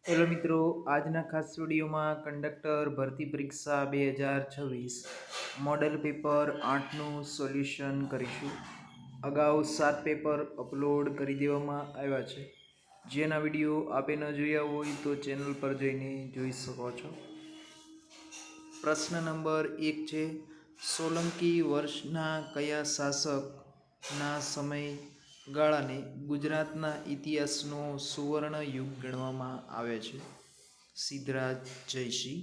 Hello મિત્રો, આજના ખાસ વિડીયોમાં કંડક્ટર ભરતી પરીક્ષા 2026 મોડેલ પેપર 8નું સોલ્યુશન કરીશું. અગાઉ 7 પેપર અપલોડ કરી દેવામાં આવ્યા છે. જેના વિડીયો આપે ન જોયા હોય તો ચેનલ પર જઈને જોઈ શકો છો. પ્રશ્ન નંબર 1 છે, સોલંકી વર્ષના કયા શાસકના સમયગાળાને ગુજરાતના ઇતિહાસનો સુવર્ણ યુગ ગણવામાં આવે છે? સિદ્ધરાજ જયસિંહ.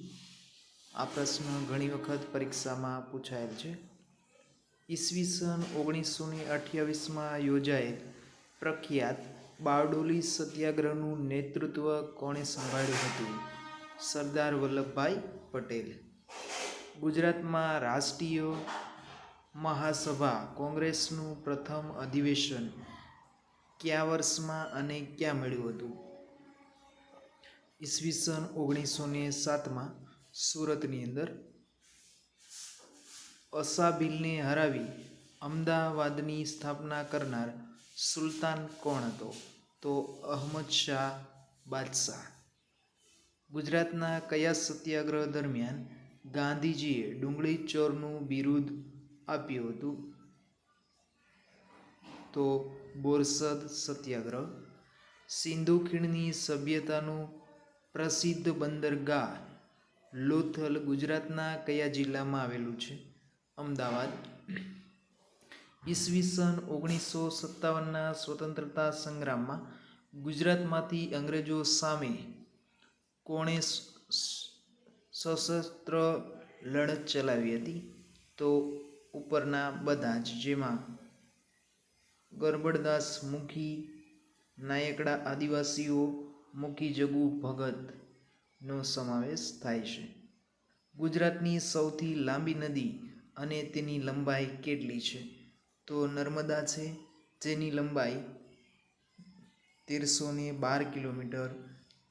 આ પ્રશ્ન ઘણી વખત પરીક્ષામાં પૂછાયેલ છે. ઈસવીસન 1928માં યોજાયેલ પ્રખ્યાત બારડોલી સત્યાગ્રહનું નેતૃત્વ કોણે સંભાળ્યું હતું? સરદાર વલ્લભભાઈ પટેલ. ગુજરાતમાં રાષ્ટ્રીય મહાસભા કોંગ્રેસનું પ્રથમ અધિવેશન કયા વર્ષમાં અને ક્યાં મળ્યું હતું? ઈસવીસન 1907માં સુરતની અંદર. અસાબીલને હરાવી અમદાવાદની સ્થાપના કરનાર સુલતાન કોણ હતો? તો અહમદ શાહ બાદશાહ. ગુજરાતના કયા સત્યાગ્રહ દરમિયાન ગાંધીજીએ ડુંગળી ચોરનું બિરુદ આપ્યું હતું? તો બોરસદ સત્યાગ્રહ. સિંધુ ખીણની સભ્યતાનું પ્રસિદ્ધ બંદરગાહ લોથલ ગુજરાતના કયા જિલ્લામાં આવેલું છે? અમદાવાદ. ઈસવીસન 1957ના સ્વતંત્રતા સંગ્રામમાં ગુજરાતમાંથી અંગ્રેજો સામે કોણે સશસ્ત્ર લડત ચલાવી હતી? તો ઉપરના બધા જ, જેમાં ગરબડદાસ મુખી, નાયકડા આદિવાસીઓ, મુખી જગુ ભગતનો સમાવેશ થાય છે. ગુજરાતની સૌથી લાંબી નદી અને તેની લંબાઈ કેટલી છે? તો નર્મદા છે, જેની લંબાઈ 1312 કિલોમીટર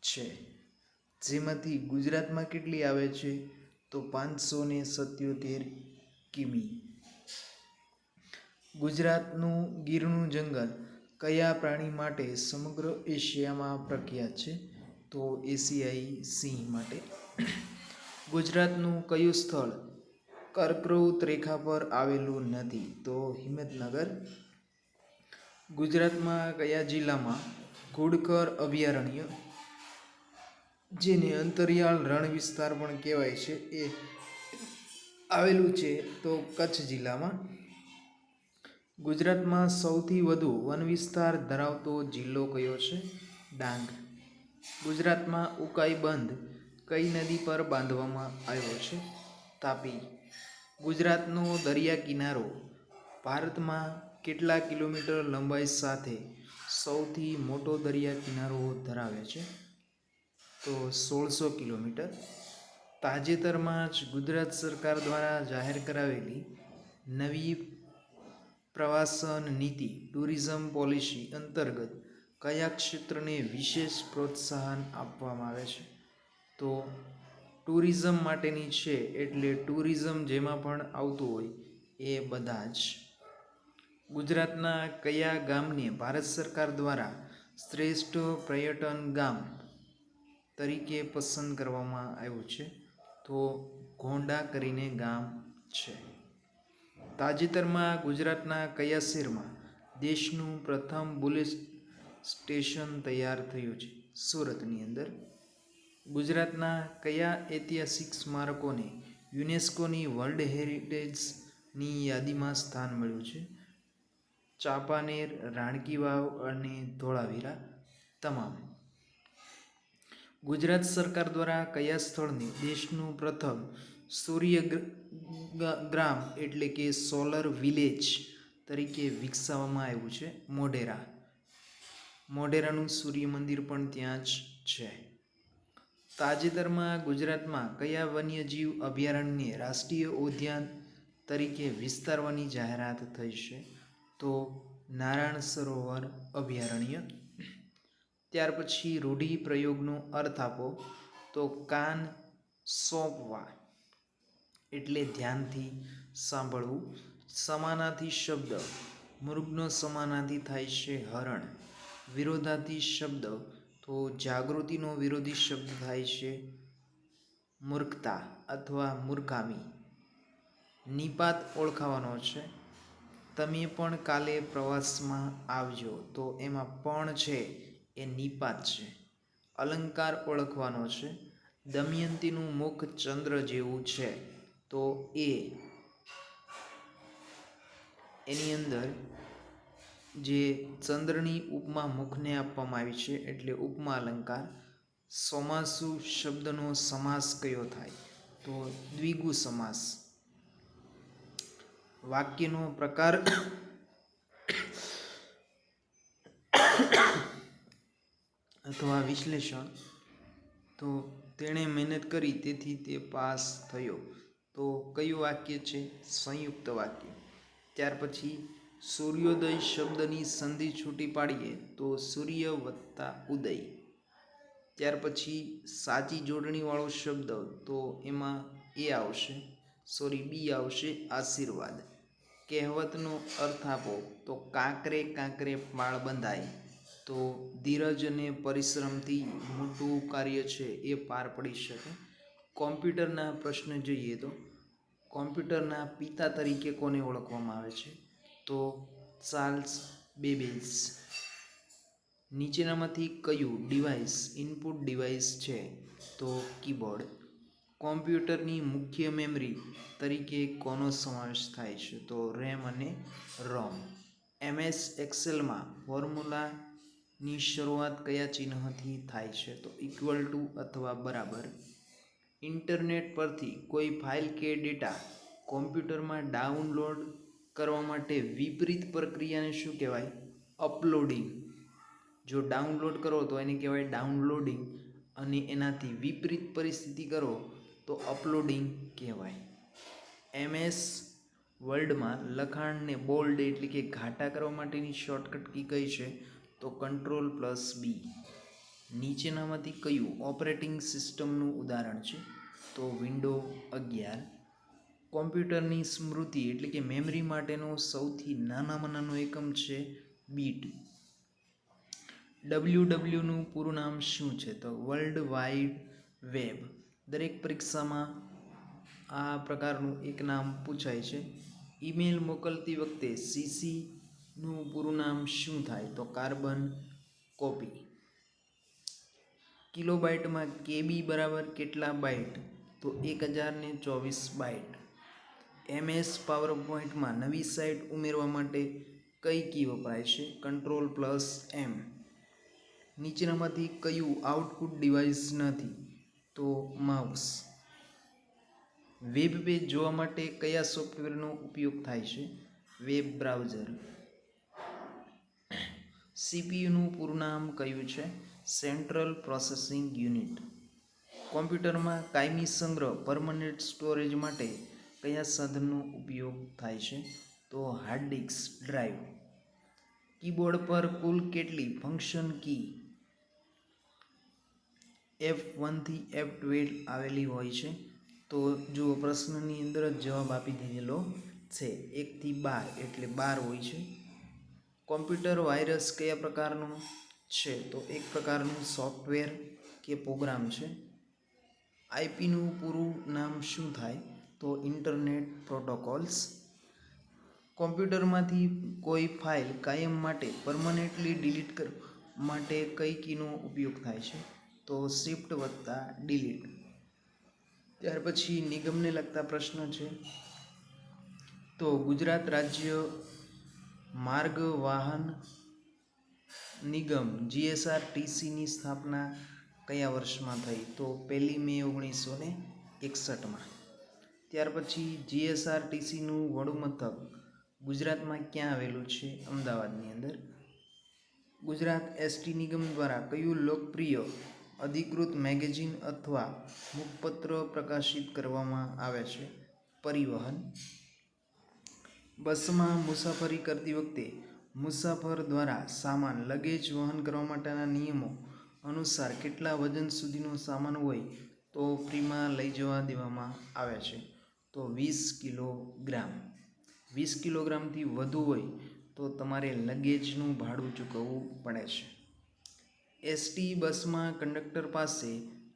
છે. જેમાંથી ગુજરાતમાં કેટલી આવે છે? તો 577 કિમી. ગુજરાતનું ગીરનું જંગલ કયા પ્રાણી માટે સમગ્ર એશિયામાં પ્રખ્યાત છે? તો એશિયાઈ સિંહ માટે. ગુજરાતનું કયું સ્થળ કર્કવૃત રેખા પર આવેલું નથી? તો હિંમતનગર. ગુજરાતમાં કયા જિલ્લામાં ઘુડખર અભયારણ્ય, જેને અંતરિયાળ રણ વિસ્તાર પણ કહેવાય છે, એ આવેલું છે? તો કચ્છ જિલ્લામાં. ગુજરાતમાં સૌથી વધુ વન વિસ્તાર ધરાવતો જિલ્લો કયો છે? ડાંગ. ગુજરાતમાં ઉકાઈ બંધ કઈ નદી પર બાંધવામાં આવ્યો છે? તાપી. ગુજરાતનો દરિયા કિનારો ભારતમાં કેટલા કિલોમીટર લંબાઈ સાથે સૌથી મોટો દરિયા કિનારો ધરાવે છે? તો 1600 કિલોમીટર. તાજેતરમાં જ ગુજરાત સરકાર દ્વારા જાહેર કરાવેલી નવી પ્રવાસન નીતિ ટુરિઝમ પોલિસી અંતર્ગત કયા ક્ષેત્રને વિશેષ પ્રોત્સાહન આપવામાં આવે છે? તો ટુરિઝમ માટેની છે, એટલે ટુરિઝમ જેમાં પણ આવતું હોય એ બધા જ. ગુજરાતના કયા ગામને ભારત સરકાર દ્વારા શ્રેષ્ઠ પર્યટન ગામ તરીકે પસંદ કરવામાં આવ્યું છે? તો ઘોંડા કરીને ગામ છે. તાજેતરમાં ગુજરાતના કયા શહેરમાં દેશનું પ્રથમ બુલેટ સ્ટેશન તૈયાર થયું છે? સુરતની અંદર. ગુજરાતના કયા ઐતિહાસિક સ્મારકોને યુનેસ્કોની વર્લ્ડ હેરિટેજની યાદીમાં સ્થાન મળ્યું છે? ચાંપાનેર, રાણકી વાવ અને ધોળાવીરા તમામ. ગુજરાત સરકાર દ્વારા કયા સ્થળને દેશનું પ્રથમ સૂર્યગ્રામ એટલે કે સોલર વિલેજ તરીકે વિકસાવવામાં આવ્યું છે? મોઢેરા. મોઢેરાનું સૂર્ય મંદિર પણ ત્યાં જ છે. તાજેતરમાં ગુજરાતમાં કયા વન્યજીવ અભયારણ્યને રાષ્ટ્રીય ઉદ્યાન તરીકે વિસ્તારવાની જાહેરાત થઈ છે? તો નારાયણ સરોવર અભયારણ્ય. ત્યાર પછી રૂઢિપ્રયોગનો અર્થ આપો. તો કાન સોંપવા એટલે ધ્યાનથી સાંભળવું. સમાનાર્થી શબ્દ મૃગનો સમાનાર્થી થાય છે હરણ. વિરોધાર્થી શબ્દ તો જાગૃતિનો વિરોધી શબ્દ થાય છે મૂર્ખતા અથવા મૂર્ખામી. નિપાત ઓળખાવાનો છે. તમે પણ કાલે પ્રવાસમાં આવજો, તો એમાં પણ છે એ નિપાત છે. અલંકાર ઓળખવાનો છે. દમયંતીનું મુખ ચંદ્ર જેવું છે, તો એની અંદર જે ચંદ્રની ઉપમા મુખને આપવામાં આવી છે એટલે ઉપમા અલંકાર. સમાસુ શબ્દનો સમાસ કયો થાય? તો દ્વિગુ સમાસ. વાક્યનો પ્રકાર અથવા વિશ્લેષણ. તો તેણે મહેનત કરી તેથી તે પાસ થયો. તો કયું વાક્ય છે? સંયુક્ત વાક્ય. ત્યાર પછી સૂર્યોદય શબ્દની સંધિ છૂટી પાડીએ તો સૂર્ય વત્તા ઉદય. ત્યાર પછી સાચી જોડણીવાળો શબ્દ, તો એમાં બી આવશે, આશીર્વાદ. કહેવતનો અર્થ આપો. તો કાંકરે કાંકરે પાળ બંધાય. તો ધીરજ અને પરિશ્રમથી મોટું કાર્ય છે એ પાર પડી શકે. કોમ્પ્યુટરના પ્રશ્ન જોઈએ તો કોમ્પ્યુટરના પિતા તરીકે કોને ઓળખવામાં આવે છે? તો ચાર્લ્સ બેબેજ. નીચેનામાંથી કયું ડિવાઇસ ઇનપુટ ડિવાઇસ છે? તો કીબોર્ડ. કોમ્પ્યુટરની મુખ્ય મેમરી તરીકે કોનો સમાવેશ થાય છે? તો રેમ અને રોમ. MS એક્સેલમાં ફોર્મ્યુલાની શરૂઆત કયા ચિહ્નથી થાય છે? તો ઇક્વલ ટુ અથવા બરાબર. ઇન્ટરનેટ પરથી કોઈ ફાઇલ કે ડેટા કોમ્પ્યુટરમાં ડાઉનલોડ કરવા માટે વિપરીત પ્રક્રિયાને શું કહેવાય? અપલોડિંગ. જો ડાઉનલોડ કરો તો એને કહેવાય ડાઉનલોડિંગ, અને એનાથી વિપરીત પરિસ્થિતિ કરો તો અપલોડિંગ કહેવાય. MS વર્લ્ડમાં લખાણને બોલ્ડ એટલે કે ઘાટા કરવા માટેની શોર્ટકટ કી કઈ છે? તો Ctrl+B. નીચેનામાંથી કયું ઓપરેટિંગ સિસ્ટમનું ઉદાહરણ છે? તો વિન્ડો 11. કોમ્પ્યુટરની સ્મૃતિ એટલે કે મેમરી માટેનો સૌથી નાનામાં નાનો એકમ છે બીટ. WWનું પૂરું નામ શું છે? તો વર્લ્ડ વાઇડ વેબ. દરેક પરીક્ષામાં આ પ્રકારનું એક નામ પૂછાય છે. ઈમેલ મોકલતી વખતે CCનું પૂરું નામ શું થાય? તો કાર્બન કોપી. કિલોબાઇટમાં KB બરાબર કેટલા બાઇટ? તો 1024 બાઇટ. MS પાવરપોઈન્ટમાં નવી સાઇટ ઉમેરવા માટે કઈ કી વપરાય છે? Ctrl+M. નીચેનામાંથી કયું આઉટપુટ ડિવાઇસ નથી? તો માઉસ. વેબ પેજ જોવા માટે કયા સોફ્ટવેરનો ઉપયોગ થાય છે? Web browser. CPUનું પૂરું નામ કયું છે? Central processing unit. કોમ્પ્યુટરમાં કાયમી સંગ્રહ પરમનન્ટ સ્ટોરેજ માટે કયા સાધનનો ઉપયોગ થાય છે? તો હાર્ડ ડિસ્ક ડ્રાઈવ. કીબોર્ડ પર કુલ કેટલી ફંક્શન કી F1 થી F12 આવેલી હોય છે? તો જો પ્રશ્નની અંદર જ જવાબ આપી દીધેલો છે. 1 થી 12 એટલે 12 હોય છે. કોમ્પ્યુટર વાયરસ કયા પ્રકારનું છે? તો એક પ્રકારનું સોફ્ટવેર કે પ્રોગ્રામ છે. IPનું પૂરું નામ શું થાય? તો ઇન્ટરનેટ પ્રોટોકોલ્સ. કોમ્પ્યુટરમાંથી કોઈ ફાઇલ કાયમ માટે પરમનેન્ટલી ડિલીટ કરવા માટે કઈ કીનો ઉપયોગ થાય છે? તો શિફ્ટ વત્તા ડિલીટ. ત્યાર પછી નિગમને લગતા પ્રશ્ન છે. તો ગુજરાત રાજ્ય માર્ગ વાહન નિગમ GSRTCની સ્થાપના કયા વર્ષમાં થઈ? તો 1 મે 1961માં. ત્યાર પછી GSRTCનું વડું મથક ગુજરાતમાં ક્યાં આવેલું છે? અમદાવાદની અંદર. ગુજરાત ST નિગમ દ્વારા કયું લોકપ્રિય અધિકૃત મેગેઝિન અથવા મુખપત્ર પ્રકાશિત કરવામાં આવે છે? પરિવહન. બસમાં મુસાફરી કરતી વખતે મુસાફર દ્વારા સામાન લગેજ વહન કરવા માટેના નિયમો અનુસાર કેટલા વજન સુધીનો સામાન હોય તો ફ્રીમાં લઈ જવા દેવામાં આવે છે? તો 20 કિલોગ્રામ. 20 કિલોગ્રામથી વધુ હોય તો તમારે લગેજનું ભાડું ચૂકવવું પડે છે. એસટી બસમાં કંડક્ટર પાસે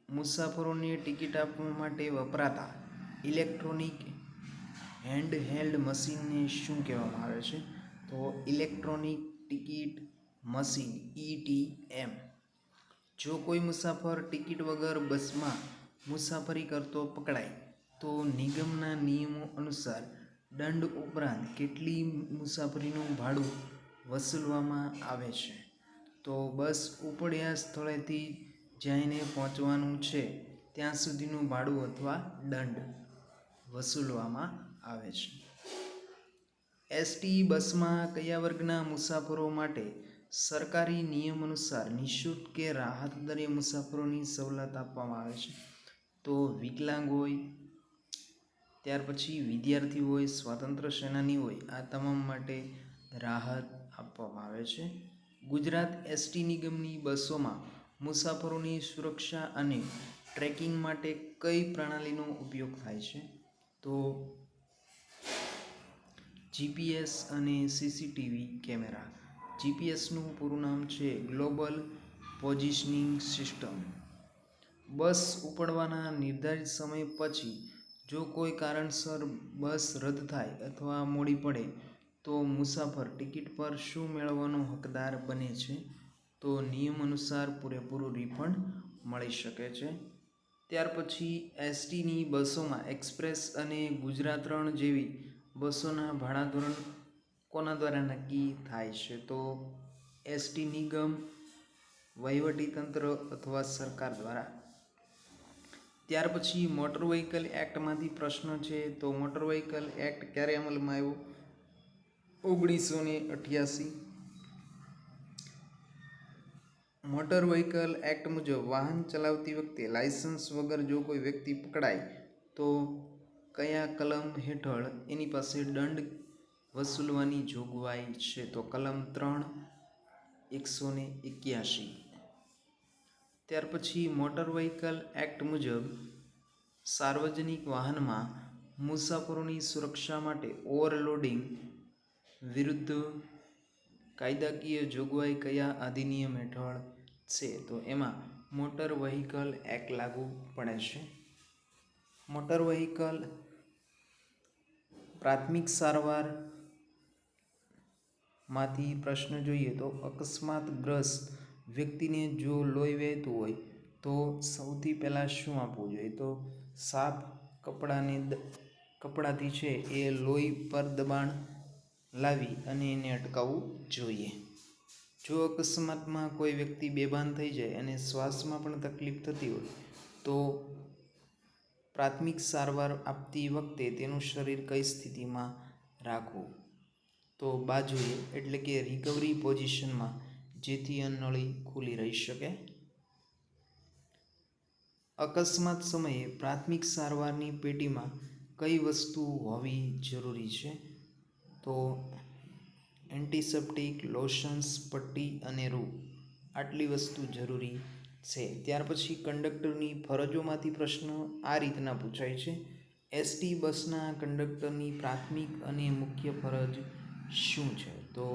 મુસાફરોને ટિકિટ આપવા માટે વપરાતા ઇલેક્ટ્રોનિક હેન્ડહેલ્ડ મશીનને શું કહેવામાં આવે છે? તો ઇલેક્ટ્રોનિક ટિકિટ મશીન ETM. જો કોઈ મુસાફર ટિકિટ વગર બસમાં મુસાફરી કરતો પકડાય તો નિગમના નિયમો અનુસાર દંડ ઉપરાંત કેટલી મુસાફરીનું ભાડું વસૂલવામાં આવે છે? તો બસ ઉપડ્યા સ્થળેથી જઈને પહોંચવાનું છે ત્યાં સુધીનું ભાડું અથવા દંડ વસૂલવામાં આવે છે. એસટી બસમાં કયા વર્ગના મુસાફરો માટે સરકારી નિયમ અનુસાર નિઃશુલ્ક કે રાહત દરે મુસાફરોની સવલત આપવામાં આવે છે? તો વિકલાંગ હોય, ત્યાર પછી વિદ્યાર્થી હોય, સ્વાતંત્ર્ય સેનાની હોય, આ તમામ માટે રાહત આપવામાં આવે છે. ગુજરાત એસટી નિગમની બસોમાં મુસાફરોની સુરક્ષા અને ટ્રેકિંગ માટે કઈ પ્રણાલીનો ઉપયોગ થાય છે? તો GPS અને CCTV કેમેરા. GPSનું પૂરું નામ છે ગ્લોબલ પોઝિશનિંગ સિસ્ટમ. બસ ઉપડવાના નિર્ધારિત સમય પછી જો કોઈ કારણસર બસ રદ થાય અથવા મોડી પડે તો મુસાફર ટિકિટ પર શું મેળવવાનો હકદાર બને છે? તો નિયમ અનુસાર પૂરેપૂરું રિફંડ મળી શકે છે. ત્યાર પછી એસટીની બસોમાં એક્સપ્રેસ અને ગુજરાત-3 જેવી બસોના ભાડા ધોરણ કોના દ્વારા નક્કી થાય છે? તો એસટી નિગમ, વહીવટીતંત્ર અથવા સરકાર દ્વારા. ત્યાર પછી મોટર વ્હીકલ એક્ટમાંથી પ્રશ્ન છે. તો મોટર વ્હીકલ એક્ટ ક્યારે અમલમાં આવ્યો? 1988. મોટર વ્હીકલ એક્ટ મુજબ વાહન ચલાવતી વખતે લાયસન્સ વગર જો કોઈ વ્યક્તિ પકડાય તો કયા કલમ હેઠળ એની પાસે દંડ વસૂલવાની જોગવાઈ છે? તો કલમ 3, 181. ત્યાર પછી મોટર વ્હીકલ એક્ટ મુજબ સાર્વજનિક વાહનમાં મુસાફરોની સુરક્ષા માટે ઓવરલોડિંગ વિરુદ્ધ કાયદાકીય જોગવાઈ કયા અધિનિયમ હેઠળ છે? તો એમાં મોટર વ્હીકલ એક્ટ લાગુ પડે છે. મોટર વ્હીકલ પ્રાથમિક સારવાર માંથી પ્રશ્ન જોઈએ તો અકસ્માતગ્રસ્ત વ્યક્તિને જો લોહી વહેતું હોય તો સૌથી પહેલાં શું આપવું જોઈએ? તો સાફ કપડાથી છે એ લોહી પર દબાણ લાવી અને એને અટકાવવું જોઈએ. જો અકસ્માતમાં કોઈ વ્યક્તિ બેભાન થઈ જાય અને શ્વાસમાં પણ તકલીફ થતી હોય તો પ્રાથમિક સારવાર આપતી વખતે તેનું શરીર કઈ સ્થિતિમાં રાખવું? તો બાજુએ એટલે કે રિકવરી પોઝિશનમાં, જેથી આ નળી ખુલ્લી રહી શકે. અકસ્માત સમયે પ્રાથમિક સારવારની પેટીમાં કઈ વસ્તુ હોવી જરૂરી છે? તો એન્ટિસેપ્ટિક, લોશન્સ, પટ્ટી અને રૂ. આટલી વસ્તુ જરૂરી છે. ત્યાર પછી કંડક્ટરની ફરજોમાંથી પ્રશ્ન આ રીતના પૂછાય છે. એસટી બસના કંડક્ટરની પ્રાથમિક અને મુખ્ય ફરજ શું છે? તો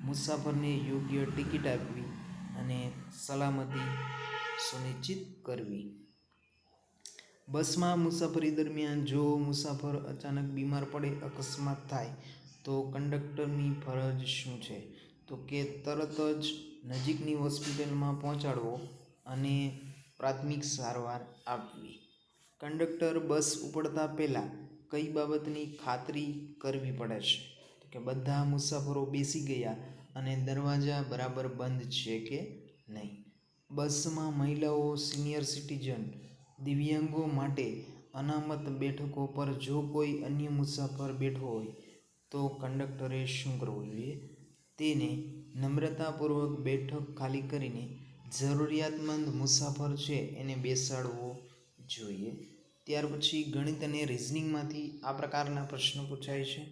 મુસાફરને યોગ્ય ટિકિટ આપવી અને સલામતી સુનિશ્ચિત કરવી. બસમાં મુસાફરી દરમિયાન જો મુસાફર અચાનક બીમાર પડે, અકસ્માત થાય તો કંડક્ટરની ફરજ શું છે? તો કે તરત જ નજીકની હોસ્પિટલમાં પહોંચાડવો અને પ્રાથમિક સારવાર આપવી. કંડક્ટર બસ ઉપડતા પહેલાં કઈ બાબતની ખાતરી કરવી પડે છે? તો કે બધા મુસાફરો બેસી ગયા અને દરવાજા બરાબર બંધ છે કે નહીં. બસમાં મહિલાઓ, સિનિયર સિટીઝન, દિવ્યાંગો માટે અનામત બેઠકો પર જો કોઈ અન્ય મુસાફર બેઠો હોય તો કંડક્ટરે શું કરવું જોઈએ? તેને નમ્રતાપૂર્વક બેઠક ખાલી કરીને જરૂરિયાતમંદ મુસાફર છે એને બેસાડવો જોઈએ. ત્યાર પછી ગણિત અને રિઝનિંગમાંથી આ પ્રકારના પ્રશ્નો પૂછાય છે.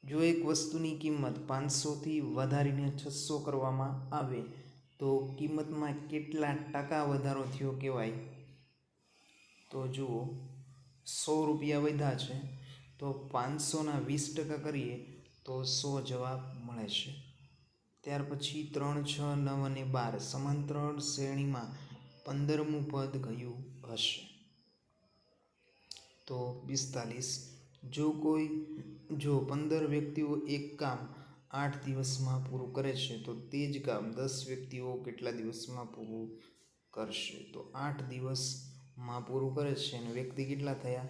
જો એક વસ્તુની કિંમત 500થી વધારીને 600 કરવામાં આવે તો કિંમતમાં કેટલા ટકા વધારો થયો કહેવાય? તો જુઓ, 100 રૂપિયા વધ્યા છે તો 500ના 20% કરીએ તો 100 જવાબ મળે છે. ત્યાર પછી 3, 6, 9 અને 12 સમાંતર શ્રેણીમાં 15મું પદ કયું હશે? તો 45. જો 15 વ્યક્તિઓ એક કામ 8 દિવસમાં પૂરું કરે છે તો તે જ કામ 10 વ્યક્તિઓ કેટલા દિવસમાં પૂરું કરશે? તો 8 દિવસમાં પૂરું કરે છે અને વ્યક્તિ કેટલા થયા?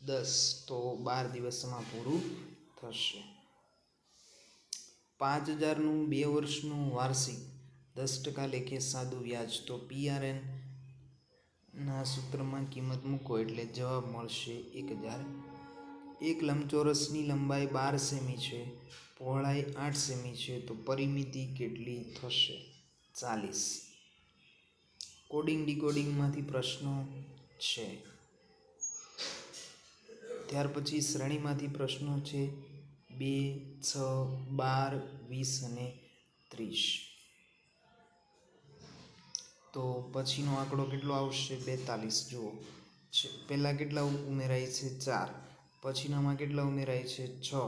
10, તો 12 દિવસમાં પૂરું થશે. 5000નું 2 વર્ષનું વાર્ષિક 10% લેખે સાદું વ્યાજ. તો PRN ના સૂત્રમાં કિંમત મૂકો એટલે જવાબ મળશે 1000. એક લંબચોરસની લંબાઈ 12 સેમી છે, પહોળાઈ 8 સેમી છે, તો પરિમિતિ કેટલી થશે? 40. કોડિંગ ડીકોડિંગમાંથી પ્રશ્નો છે. ત્યાર પછી શ્રેણીમાંથી પ્રશ્નો છે 2, 6, 12, 20 અને 30. તો પછીનો આંકડો કેટલો આવશે? 42. જુઓ પહેલાં કેટલા ઉમેરાય છે? 4. પછીનામાં કેટલા ઉમેરાય છે? 6.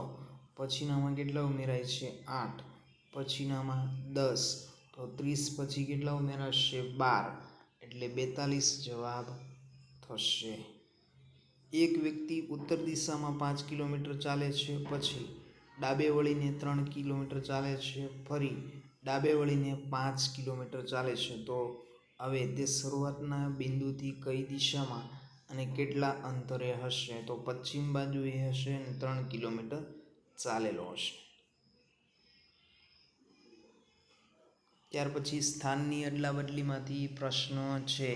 પછીનામાં કેટલા ઉમેરાય છે? 8. પછીનામાં 10. તો 30 પછી કેટલા ઉમેરાશે? 12, એટલે 42 જવાબ થશે. એક વ્યક્તિ ઉત્તર દિશામાં 5 કિલોમીટર ચાલે છે, પછી ડાબે વળીને 3 કિલોમીટર ચાલે છે, ફરી ડાબે વળીને 5 કિલોમીટર ચાલે છે. તો હવે તે શરૂઆતના બિંદુથી કઈ દિશામાં અને કેટલા અંતરે હશે? તો પશ્ચિમ બાજુએ હશે અને 3 કિલોમીટર ચાલેલો હશે. ત્યાર પછી સ્થાનની અદલાબદલીમાંથી પ્રશ્નો છે,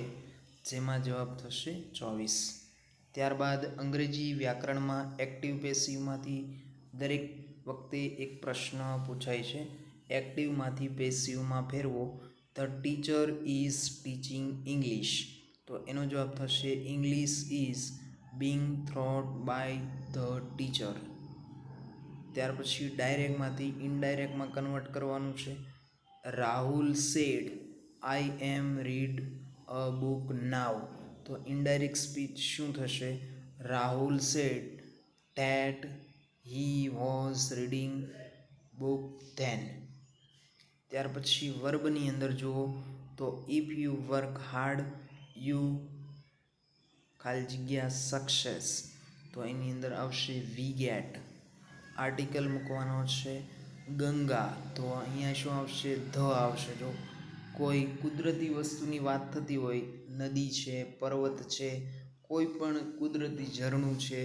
જેમાં જવાબ થશે 24. ત્યારબાદ અંગ્રેજી વ્યાકરણમાં એક્ટિવ પેસિવમાંથી દરેક વખતે એક પ્રશ્ન પૂછાય છે. એક્ટિવમાંથી પેસિવમાં ફેરવો. The teacher is teaching English. તો એનો જવાબ થશે English is being taught by the teacher. ત્યાર પછી ડાયરેક્ટમાંથી ઇનડાયરેક્ટમાં કન્વર્ટ કરવાનું છે. Rahul said I am read a book now. તો ઇનડાયરેક્ટ સ્પીચ શું થશે? Rahul said that he was reading book then. ત્યાર પછી વર્બની અંદર જુઓ તો if you work hard you ખાલી જગ્યા સક્સેસ. તો એની અંદર આવશે વી ગેટ. આર્ટિકલ મૂકવાનો છે ગંગા. તો અહીંયા શું આવશે? ધ આવશે. જો કોઈ કુદરતી વસ્તુની વાત થતી હોય, નદી છે, પર્વત છે, કોઈ પણ કુદરતી ઝરણું છે,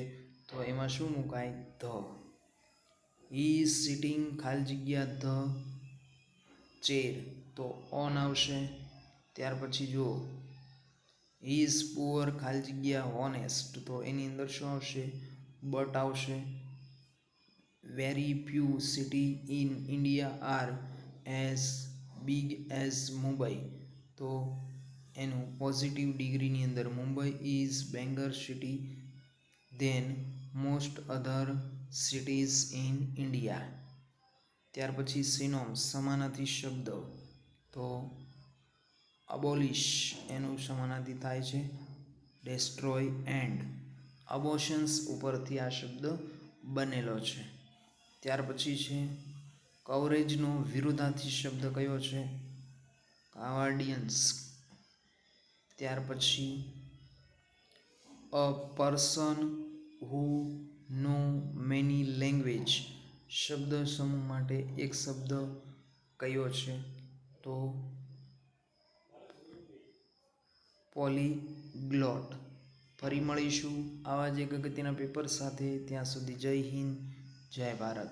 તો એમાં શું મુકાય? ધ. હી ઇઝ સિટિંગ ખાલી જગ્યા ધ ચેર. તો ઓન આવશે. ત્યાર પછી જુઓ હી ઇઝ પુઅર ખાલી જગ્યા હોનેસ્ટ. તો એની અંદર શું આવશે? બટ આવશે. Very few city in India are as big as Mumbai. તો એનું પોઝિટિવ ડિગ્રીની અંદર Mumbai is bigger city than most other cities in India. ત્યાર પછી સિનોમ્સ સમાનાર્થી શબ્દ. તો અબોલિશ એનું સમાનાર્થી થાય છે ડેસ્ટ્રોય એન્ડ. અબોશન્સ ઉપરથી આ શબ્દ બનેલો છે. ત્યાર પછી છે કવરેજનો વિરુદ્ધાર્થી શબ્દ કયો છે? કાવાર્ડિયન્સ. ત્યાર પછી a person who know many language શબ્દ સમૂહ માટે એક શબ્દ કયો છે? તો પોલીગ્લોટ. ફરી મળીશું આવા જ એક અગત્યના પેપર સાથે. ત્યાં સુધી જય હિન્દ, જય ભારત.